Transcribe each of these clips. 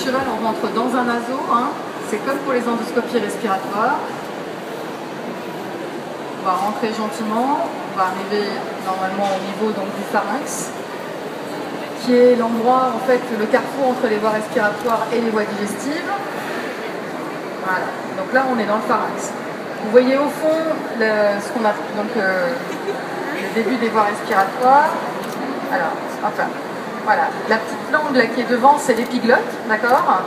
cheval, on rentre dans un naso, hein. C'est comme pour les endoscopies respiratoires. On va rentrer gentiment, on va arriver normalement au niveau donc, du pharynx, qui est l'endroit, en fait, le carrefour entre les voies respiratoires et les voies digestives. Voilà, donc là on est dans le pharynx. Vous voyez au fond ce qu'on a, donc le début des voies respiratoires. Alors, hop là. Voilà, la petite langue là qui est devant, c'est l'épiglotte, d'accord?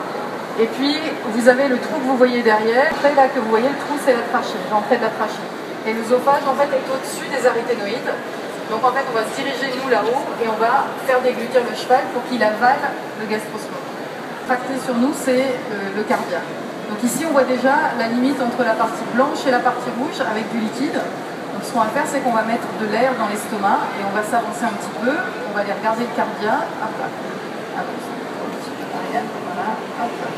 Et puis vous avez le trou que vous voyez derrière. Après là que vous voyez, le trou c'est la trachée, l'entrée de la trachée. Et l'œsophage en fait est au-dessus des aryténoïdes. Donc en fait on va se diriger nous là-haut et on va faire déglutir le cheval pour qu'il avale le gastroscope. Tracté sur nous c'est le cardiaque. Donc ici on voit déjà la limite entre la partie blanche et la partie rouge avec du liquide. Donc ce qu'on va faire c'est qu'on va mettre de l'air dans l'estomac et on va s'avancer un petit peu. On va aller regarder le cardiaque. Hop là. Voilà. Hop là.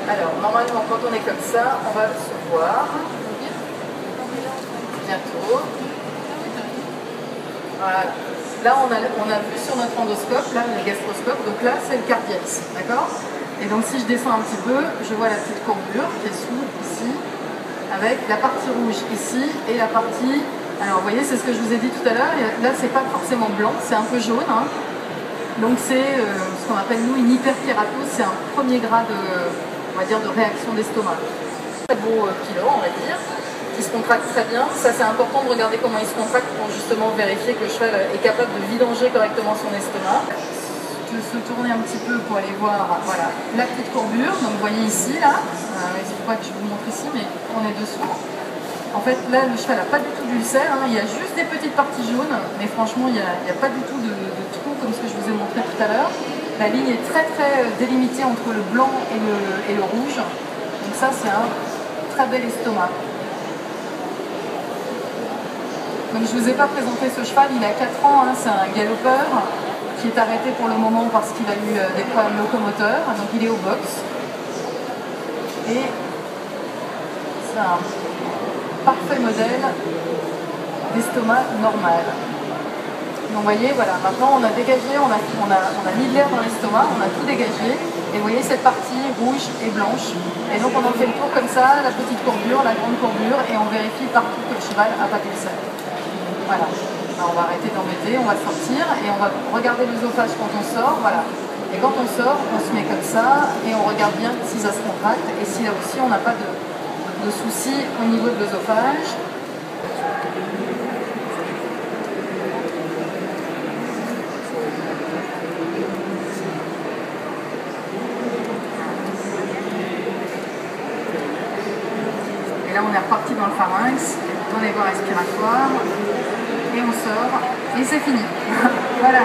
Alors normalement quand on est comme ça, on va se voir. Bientôt. Voilà. Là on a vu sur notre endoscope, là le gastroscope, donc là c'est le cardiaque, d'accord? Et donc si je descends un petit peu, je vois la petite courbure qui est sous ici, avec la partie rouge ici et la partie... Alors vous voyez, c'est ce que je vous ai dit tout à l'heure, là c'est pas forcément blanc, c'est un peu jaune. Hein. Donc c'est ce qu'on appelle nous une hyperkératose, c'est un premier grade, on va dire, de réaction d'estomac. Très beau pylore, on va dire, qui se contracte très bien. Ça c'est important de regarder comment il se contracte pour justement vérifier que le cheval est capable de vidanger correctement son estomac. Je vais se tourner un petit peu pour aller voir voilà, la petite courbure. Donc vous voyez ici, là, il ne faut pas que je vous montre ici, mais on est dessous. En fait, là, le cheval n'a pas du tout d'ulcère, hein. Il y a juste des petites parties jaunes, mais franchement, il n'y a pas du tout de trou comme ce que je vous ai montré tout à l'heure. La ligne est très très délimitée entre le blanc et le rouge. Donc ça, c'est un très bel estomac. Donc je ne vous ai pas présenté ce cheval, il a 4 ans, hein, c'est un galopeur qui est arrêté pour le moment parce qu'il a eu des problèmes locomoteurs, donc il est au box. Et c'est un parfait modèle d'estomac normal. Donc vous voyez, voilà, maintenant on a dégagé, on a mis de l'air dans l'estomac, on a tout dégagé. Et vous voyez cette partie rouge et blanche. Et donc on en fait le tour comme ça, la petite courbure, la grande courbure, et on vérifie partout que le cheval n'a pas d'ulcère. Voilà. Alors, on va arrêter d'embêter, on va sortir et on va regarder l'œsophage quand on sort, voilà. Et quand on sort, on se met comme ça et on regarde bien si ça se contracte et si là aussi on n'a pas de soucis au niveau de l'œsophage. Et là on est reparti dans le pharynx, dans les voies respiratoires. Et on sort, et c'est fini. Voilà.